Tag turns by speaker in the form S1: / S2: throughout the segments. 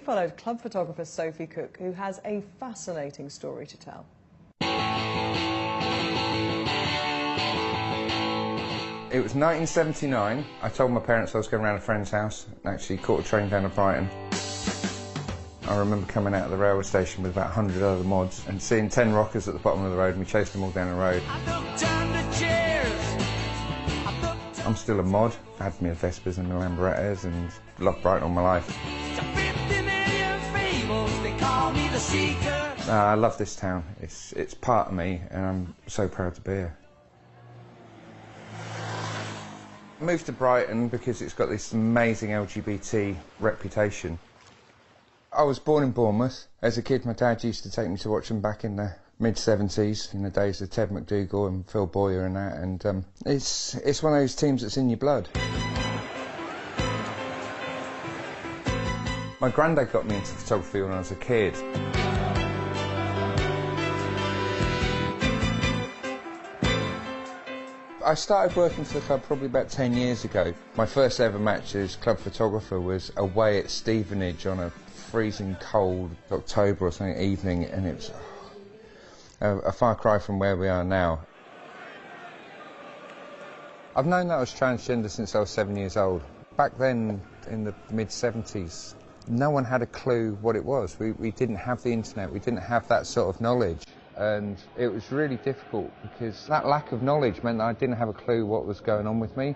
S1: followed club photographer Sophie Cook, who has a fascinating story to tell.
S2: It was 1979. I told my parents I was going around a friend's house and actually caught a train down to Brighton. I remember coming out of the railway station with about 100 other mods and seeing 10 rockers at the bottom of the road, and we chased them all down the road. I'm still a mod. I had my Vespers and my Lamborettas and loved Brighton all my life. I love this town. It's part of me and I'm so proud to be here. I moved to Brighton because it's got this amazing LGBT reputation. I was born in Bournemouth. As a kid, my dad used to take me to watch them back in the mid-70s, in the days of Ted McDougall and Phil Boyer and that, and it's one of those teams that's in your blood. My granddad got me into photography when I was a kid. I started working for the club probably about 10 years ago. My first ever match as club photographer was away at Stevenage on a freezing cold October or something evening, and it was a far cry from where we are now. I've known that I was transgender since I was 7 years old. Back then, in the mid-70s, no one had a clue what it was. We didn't have the internet, we didn't have that sort of knowledge. And it was really difficult because that lack of knowledge meant that I didn't have a clue what was going on with me.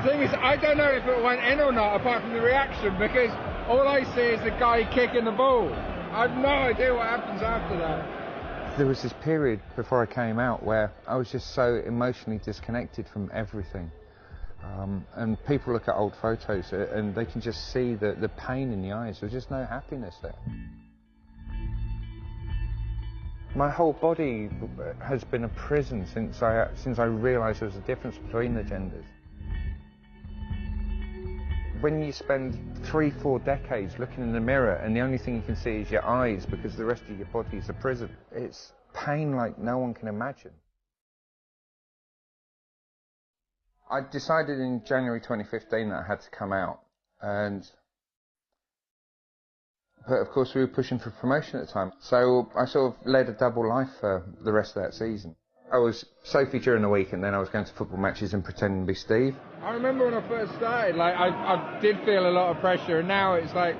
S3: The thing is, I don't know if it went in or not, apart from the reaction, because all I see is the guy kicking the ball. I have no idea what happens after that.
S2: There was this period before I came out where I was just so emotionally disconnected from everything. And people look at old photos and they can just see the pain in the eyes. There's just no happiness there. My whole body has been a prison since I realised there was a difference between the genders. When you spend 3-4 decades looking in the mirror and the only thing you can see is your eyes because the rest of your body is a prison, it's pain like no one can imagine. I decided in January 2015 that I had to come out, but of course we were pushing for promotion at the time, so I sort of led a double life for the rest of that season. I was Sophie during the week and then I was going to football matches and pretending to be Steve.
S3: I remember when I first started, like I did feel a lot of pressure, and now it's like,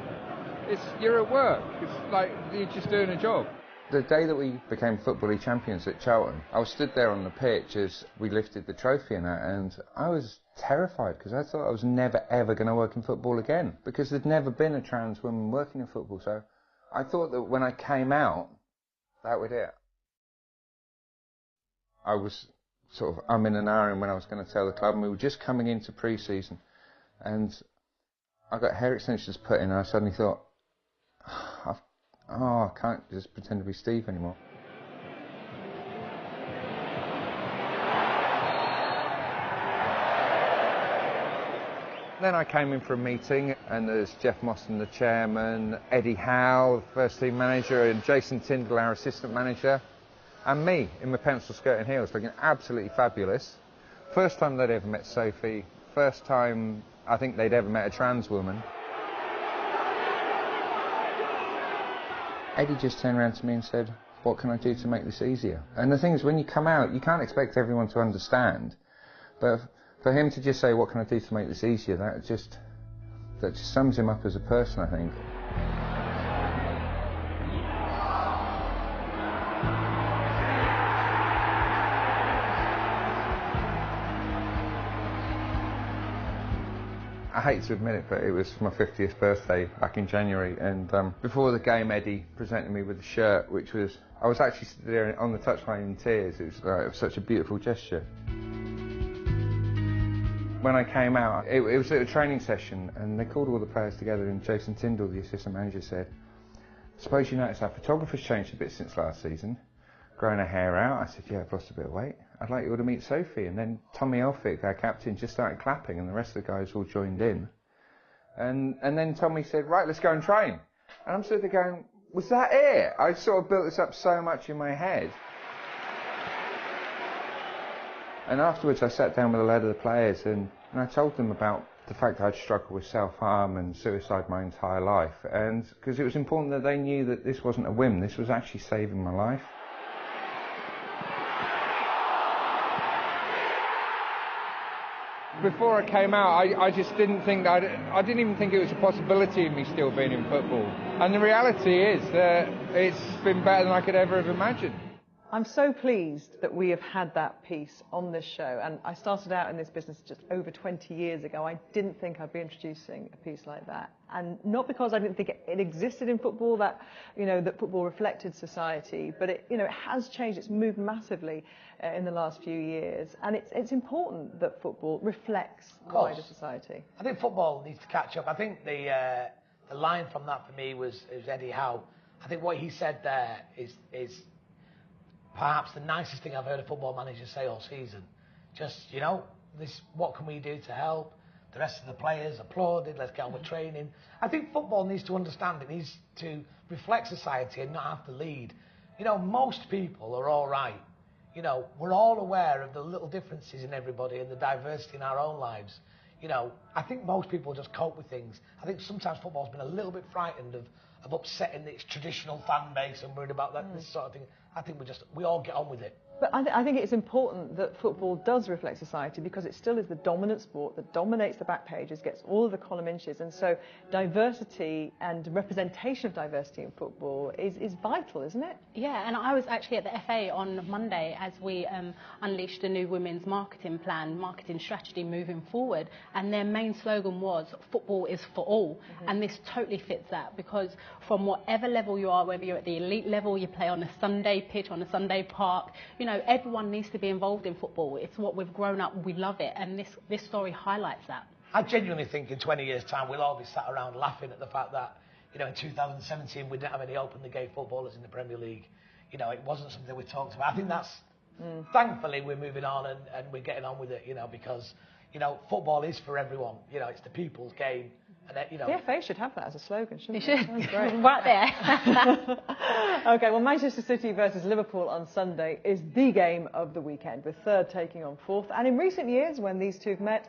S3: you're at work, it's like you're just doing a job.
S2: The day that we became Football League champions at Charlton, I was stood there on the pitch as we lifted the trophy and that, and I was terrified because I thought I was never ever going to work in football again, because there'd never been a trans woman working in football, so I thought that when I came out, that would it. I was sort of umming and ahhing when I was going to tell the club, and we were just coming into pre-season, and I got hair extensions put in, and I suddenly thought, I can't just pretend to be Steve anymore. Then I came in for a meeting, and there's Jeff Mostyn, the chairman, Eddie Howe, the first team manager, and Jason Tyndall, our assistant manager, and me in my pencil skirt and heels, looking absolutely fabulous. First time they'd ever met Sophie, first time I think they'd ever met a trans woman. Eddie just turned around to me and said, "What can I do to make this easier?" And the thing is, when you come out, you can't expect everyone to understand, but for him to just say, "What can I do to make this easier?" that just sums him up as a person, I think. I hate to admit it, but it was my 50th birthday back in January, and before the game, Eddie presented me with a shirt, which was, I was actually there on the touchline in tears. It was such a beautiful gesture. When I came out, it was at a training session, and they called all the players together, and Jason Tyndall, the assistant manager, said, "Suppose you noticed our photographer's changed a bit since last season, growing her hair out." I said, "Yeah, I've lost a bit of weight. I'd like you all to meet Sophie." And then Tommy Elphick, our captain, just started clapping, and the rest of the guys all joined in. And then Tommy said, "Right, let's go and train." And I'm sort of going, was that it? I sort of built this up so much in my head. And afterwards I sat down with a load of the players and I told them about the fact that I'd struggled with self-harm and suicide my entire life, and because it was important that they knew that this wasn't a whim, this was actually saving my life.
S3: Before I came out, I just didn't think that, I didn't even think it was a possibility of me still being in football. And the reality is that it's been better than I could ever have imagined.
S1: I'm so pleased that we have had that piece on this show, and I started out in this business just over 20 years ago. I didn't think I'd be introducing a piece like that, and not because I didn't think it existed in football, that that football reflected society, but it has changed. It's moved massively in the last few years, and it's important that football reflects wider society.
S4: I think football needs to catch up. I think the line from that for me was Eddie Howe. I think what he said there is perhaps the nicest thing I've heard a football manager say all season. Just, what can we do to help? The rest of the players applauded, let's get on with training. I think football needs to understand, it needs to reflect society and not have to lead. Most people are all right. We're all aware of the little differences in everybody and the diversity in our own lives. I think most people just cope with things. I think sometimes football's been a little bit frightened of upsetting its traditional fan base and worried about this sort of thing. I think we all get on with it.
S1: But I think it's important that football does reflect society, because it still is the dominant sport that dominates the back pages, gets all of the column inches, and so diversity and representation of diversity in football is vital, isn't it?
S5: Yeah, and I was actually at the FA on Monday as we unleashed a new women's marketing plan, marketing strategy moving forward, and their main slogan was "Football is for all," and this totally fits that, because from whatever level you are, whether you're at the elite level, you play on a Sunday pitch, on a Sunday park, everyone needs to be involved in football. It's what we've grown up, we love it, and this story highlights that.
S4: I genuinely think in 20 years' time we'll all be sat around laughing at the fact that, in 2017 we didn't have any openly gay footballers in the Premier League. It wasn't something we talked about. I think that's, thankfully we're moving on and we're getting on with it, because, football is for everyone. It's the people's game. And
S1: the FA should have that as a slogan, shouldn't it?
S5: It should.
S1: That's great.
S5: Right there.
S1: OK, well, Manchester City versus Liverpool on Sunday is the game of the weekend, with third taking on fourth. And in recent years, when these two have met,